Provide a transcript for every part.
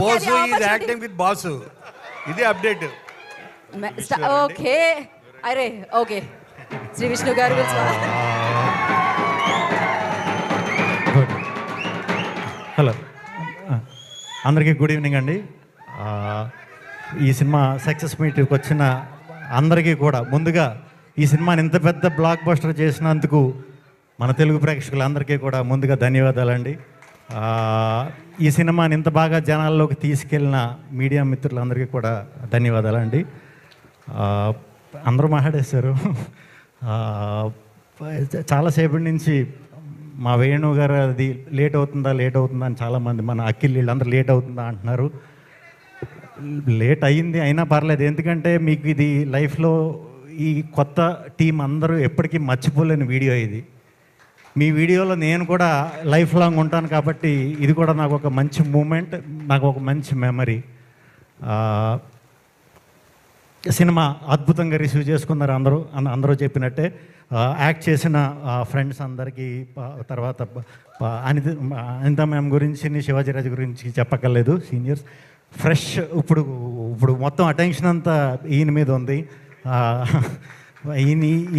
Bose is acting with Basu. ఇది update. Okay అరే okay Shri Vishnu గారు హలో అందరికీ గుడ్ ఈవినింగ్ అండి. ఈ సినిమా సక్సెస్ మీట్కి వచ్చిన అందరికీ కూడా ముందుగా ఈ సినిమాని ఇంత పెద్ద బ్లాక్ బస్టర్ చేసినందుకు మన తెలుగు ప్రేక్షకులందరికీ కూడా ముందుగా ధన్యవాదాలండి. ఈ సినిమాని ఇంత బాగా జనాల్లోకి తీసుకెళ్ళిన మీడియా మిత్రులందరికీ కూడా ధన్యవాదాలండి. అందరూ మాట్లాడేశారు. చాలాసేపటి నుంచి మా వేణు గారు అది లేట్ అవుతుందా అని చాలామంది మన అఖిల్ వీళ్ళందరూ లేట్ అవుతుందా అంటున్నారు. లేట్ అయ్యింది అయినా పర్లేదు, ఎందుకంటే మీకు ఇది లైఫ్లో ఈ కొత్త టీం అందరూ ఎప్పటికీ మర్చిపోలేని వీడియో ఇది. మీ వీడియోలో నేను కూడా లైఫ్ లాంగ్ ఉంటాను కాబట్టి ఇది కూడా నాకు ఒక మంచి మూమెంట్, నాకు ఒక మంచి మెమరీ. సినిమా అద్భుతంగా రిసీవ్ చేసుకున్నారు అందరూ చెప్పినట్టే. యాక్ట్ చేసిన ఫ్రెండ్స్ అందరికీ, తర్వాత అనిత మ్యామ్ గురించి, శివాజీరాజు గురించి చెప్పక్కర్లేదు, సీనియర్స్. ఫ్రెష్ ఇప్పుడు మొత్తం అటెన్షన్ అంతా ఈయన మీద ఉంది.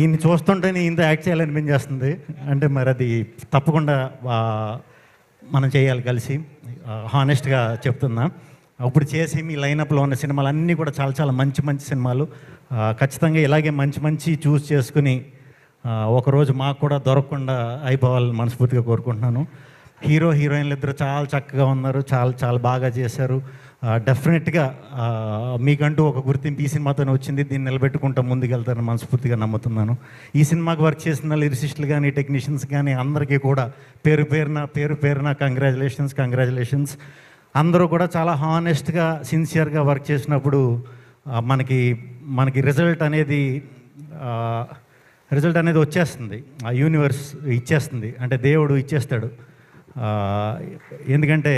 ఈయన చూస్తుంటేనే ఈయనతో యాక్ట్ చేయాలనిపించేస్తుంది. అంటే మరి అది తప్పకుండా మనం చేయాలి కలిసి, హానెస్ట్గా చెప్తున్నా. ఇప్పుడు చేసి మీ లైనప్లో ఉన్న సినిమాలు అన్నీ కూడా చాలా చాలా మంచి మంచి సినిమాలు. ఖచ్చితంగా ఇలాగే మంచి చూస్ చేసుకుని ఒకరోజు మాకు కూడా దొరకకుండా అయిపోవాలని మనస్ఫూర్తిగా కోరుకుంటున్నాను. హీరోయిన్లు ఇద్దరు చాలా చక్కగా ఉన్నారు, చాలా చాలా బాగా చేశారు. డెఫినెట్గా మీకంటూ ఒక గుర్తింపు ఈ సినిమాతోనే వచ్చింది. దీన్ని నిలబెట్టుకుంటూ ముందుకెళ్తారని మనస్ఫూర్తిగా నమ్ముతున్నాను. ఈ సినిమాకి వర్క్ చేసిన లిరిసిస్టులు కానీ, టెక్నీషియన్స్ కానీ అందరికీ కూడా పేరు పేరున కంగ్రాచులేషన్స్. అందరూ కూడా చాలా హానెస్ట్గా, సిన్సియర్గా వర్క్ చేసినప్పుడు మనకి రిజల్ట్ అనేది వచ్చేస్తుంది. ఆ యూనివర్స్ ఇచ్చేస్తుంది, అంటే దేవుడు ఇచ్చేస్తాడు. ఎందుకంటే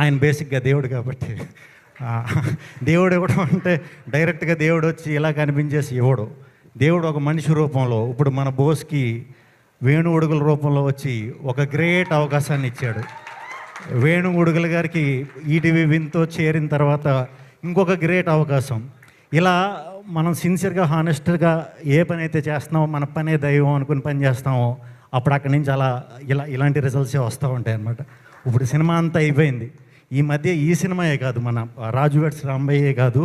ఆయన బేసిక్గా దేవుడు కాబట్టి. దేవుడు ఇవ్వడం అంటే డైరెక్ట్గా దేవుడు వచ్చి ఇలా కనిపించేసి ఇవ్వడు. దేవుడు ఒక మనిషి రూపంలో, ఇప్పుడు మన బోస్కి వేణు ఉడుగుల రూపంలో వచ్చి ఒక గ్రేట్ అవకాశాన్ని ఇచ్చాడు. వేణు ఉడుగుల గారికి ఈటీవీ విన్తో చేరిన తర్వాత ఇంకొక గ్రేట్ అవకాశం. ఇలా మనం సిన్సియర్గా, హానెస్ట్గా ఏ పని అయితే చేస్తున్నామో, మన పనే దైవం అనుకుని పని చేస్తామో, అప్పుడు అక్కడి నుంచి ఇలాంటి రిజల్ట్సే వస్తూ ఉంటాయి అన్నమాట. ఇప్పుడు సినిమా అంతా అయిపోయింది. ఈ మధ్య ఈ సినిమాయే కాదు, మన రాజు వెడ్స్ రాంబయ్యే కాదు,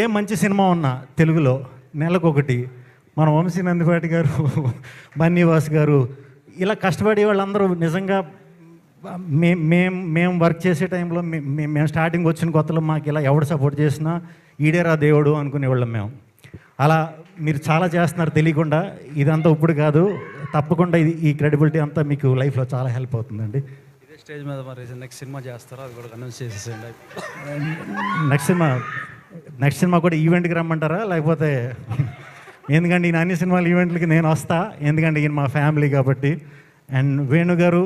ఏ మంచి సినిమా ఉన్నా తెలుగులో నెలకొకటి మన వంశీ నందిపాటి గారు, బన్నీవాస్ గారు, ఇలా కష్టపడే వాళ్ళందరూ నిజంగా మేము వర్క్ చేసే టైంలో మేము స్టార్టింగ్ వచ్చిన కొత్తలో మాకు ఇలా ఎవడు సపోర్ట్ చేసినా ఈడేరా దేవుడు అనుకునేవాళ్ళం మేము. అలా మీరు చాలా చేస్తున్నారు తెలియకుండా. ఇదంతా ఇప్పుడు కాదు, తప్పకుండా ఈ క్రెడిబిలిటీ అంతా మీకు లైఫ్లో చాలా హెల్ప్ అవుతుందండి. ఇదే స్టేజ్ మీద మరి నెక్స్ట్ సినిమా చేస్తారో అది కూడా అనౌన్స్ చేసేసేయండి. నెక్స్ట్ సినిమా కూడా ఈవెంట్కి రమ్మంటారా లేకపోతే? ఎందుకంటే ఈయన అన్ని సినిమాలు ఈవెంట్లకి నేను వస్తా, ఎందుకంటే ఈయన మా ఫ్యామిలీ కాబట్టి. అండ్ వేణు గారు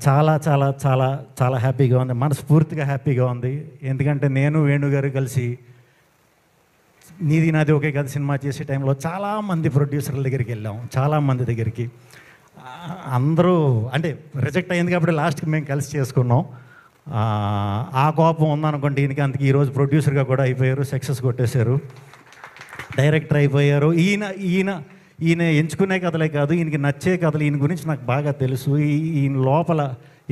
చాలా చాలా చాలా చాలా హ్యాపీగా ఉంది, మనస్ఫూర్తిగా హ్యాపీగా ఉంది. ఎందుకంటే నేను వేణు గారు కలిసి నీది నాది ఒకే కథ సినిమా చేసే టైంలో చాలామంది ప్రొడ్యూసర్ల దగ్గరికి వెళ్ళాం, చాలామంది దగ్గరికి. అందరూ అంటే రిజెక్ట్ అయింది కాబట్టి లాస్ట్కి మేము కలిసి చేసుకున్నాం. ఆ కోపం ఉందనుకోండి ఈయనకి. అందుకే ఈరోజు ప్రొడ్యూసర్గా కూడా అయిపోయారు, సక్సెస్ కొట్టేశారు, డైరెక్టర్ అయిపోయారు. ఈయన ఎంచుకునే కథలే కాదు, ఈయనకి నచ్చే కథలు, ఈయన గురించి నాకు బాగా తెలుసు. ఈయన లోపల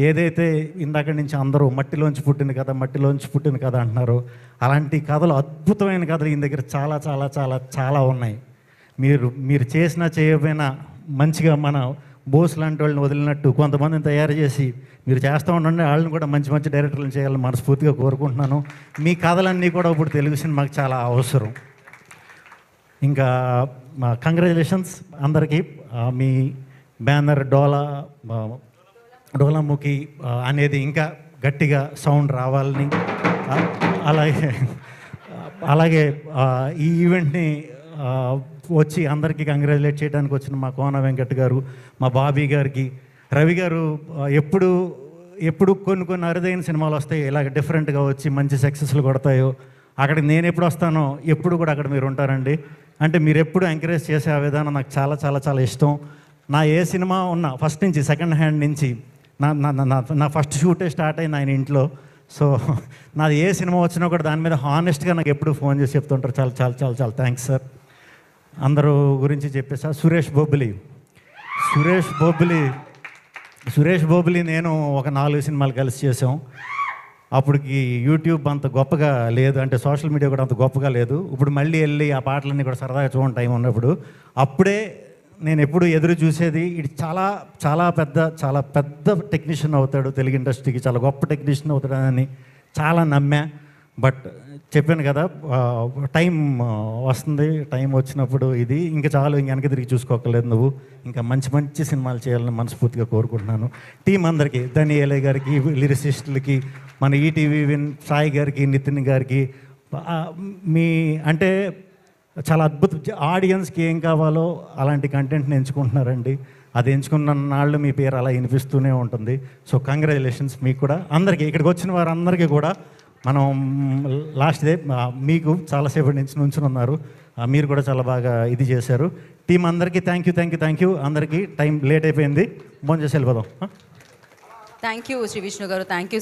ఏదైతే ఇందాక నుంచి అందరూ మట్టిలోంచి పుట్టిన కథ అంటున్నారు, అలాంటి కథలు, అద్భుతమైన కథలు ఈయన దగ్గర చాలా చాలా చాలా చాలా ఉన్నాయి. మీరు చేసినా చేయకపోయినా మంచిగా మన బోస్ లాంటి వాళ్ళని వదిలినట్టు కొంతమందిని తయారు చేసి మీరు చేస్తూ ఉండండి. వాళ్ళని కూడా మంచి మంచి డైరెక్టర్లను చేయాలని మనస్ఫూర్తిగా కోరుకుంటున్నాను. మీ కథలన్నీ కూడా ఇప్పుడు తెలుగు సినిమాకి చాలా అవసరం. ఇంకా కంగ్రాచులేషన్స్ అందరికీ. మీ బ్యానర్ డోలాముఖి అనేది ఇంకా గట్టిగా సౌండ్ రావాలని, అలాగే ఈ ఈవెంట్ని వచ్చి అందరికీ కంగ్రాచులేట్ చేయడానికి వచ్చిన మా కోన వెంకట్ గారు, మా బాబీ గారికి, రవి గారు ఎప్పుడు కొన్ని అరుదైన సినిమాలు వస్తాయి ఇలాగ డిఫరెంట్గా వచ్చి మంచి సక్సెస్లు కొడతాయో అక్కడికి నేను ఎప్పుడు వస్తానో ఎప్పుడు కూడా అక్కడ మీరు ఉంటారండి. అంటే మీరు ఎప్పుడు ఎంకరేజ్ చేసే ఆ విధానం నాకు చాలా చాలా చాలా ఇష్టం. నా ఏ సినిమా ఉన్నా ఫస్ట్ నుంచి సెకండ్ హ్యాండ్ నుంచి నా ఫస్ట్ షూటే స్టార్ట్ అయింది ఆయన ఇంట్లో. సో నాది ఏ సినిమా వచ్చినా కూడా దాని మీద హానెస్ట్గా నాకు ఎప్పుడు ఫోన్ చేసి చెప్తుంటారు. చాలా చాలా చాలా చాలా థ్యాంక్స్ సార్. అందరూ గురించి చెప్పేసా. సురేష్ బొబ్బిలి నేను ఒక 4 సినిమాలు కలిసి చేసాం. అప్పటికి యూట్యూబ్ అంత గొప్పగా లేదు, అంటే సోషల్ మీడియా కూడా అంత గొప్పగా లేదు. ఇప్పుడు మళ్ళీ వెళ్ళి ఆ పాటలన్నీ కూడా సరదాగా చూడండి టైం ఉన్నప్పుడు. అప్పుడే నేను ఎప్పుడు ఎదురు చూసేది ఇది చాలా పెద్ద టెక్నీషియన్ అవుతాడు, తెలుగు ఇండస్ట్రీకి చాలా గొప్ప టెక్నీషియన్ అవుతాడని చాలా నమ్మా. బట్ చెప్పాను కదా, టైం వస్తుంది. టైం వచ్చినప్పుడు ఇది ఇంకా చాలు, ఇంక వెనక తిరిగి చూసుకోకలేదు నువ్వు. ఇంకా మంచి సినిమాలు చేయాలని మనస్ఫూర్తిగా కోరుకుంటున్నాను. టీం అందరికీ, ధనియేలే గారికి, లిరిసిస్టులకి, మన ఈటీవీ విన్ సాయి గారికి, నితిన్ గారికి, మీ అంటే చాలా అద్భుత ఆడియన్స్కి ఏం కావాలో అలాంటి కంటెంట్ని ఎంచుకుంటున్నారండి. అది ఎంచుకున్న నాళ్ళు మీ పేరు అలా వినిపిస్తూనే ఉంటుంది. సో కంగ్రాచులేషన్స్ మీకు కూడా, అందరికీ ఇక్కడికి వచ్చిన వారందరికీ కూడా. మనం లాస్ట్ డే మీకు చాలాసేపటి నుంచి నుంచుని ఉన్నారు, మీరు కూడా చాలా బాగా ఇది చేశారు. టీం అందరికీ థ్యాంక్ యూ. అందరికీ టైం లేట్ అయిపోయింది, భోంచేసి వెళ్ళిపోదాం. థ్యాంక్ యూ శ్రీ విష్ణు గారు, థ్యాంక్ యూ.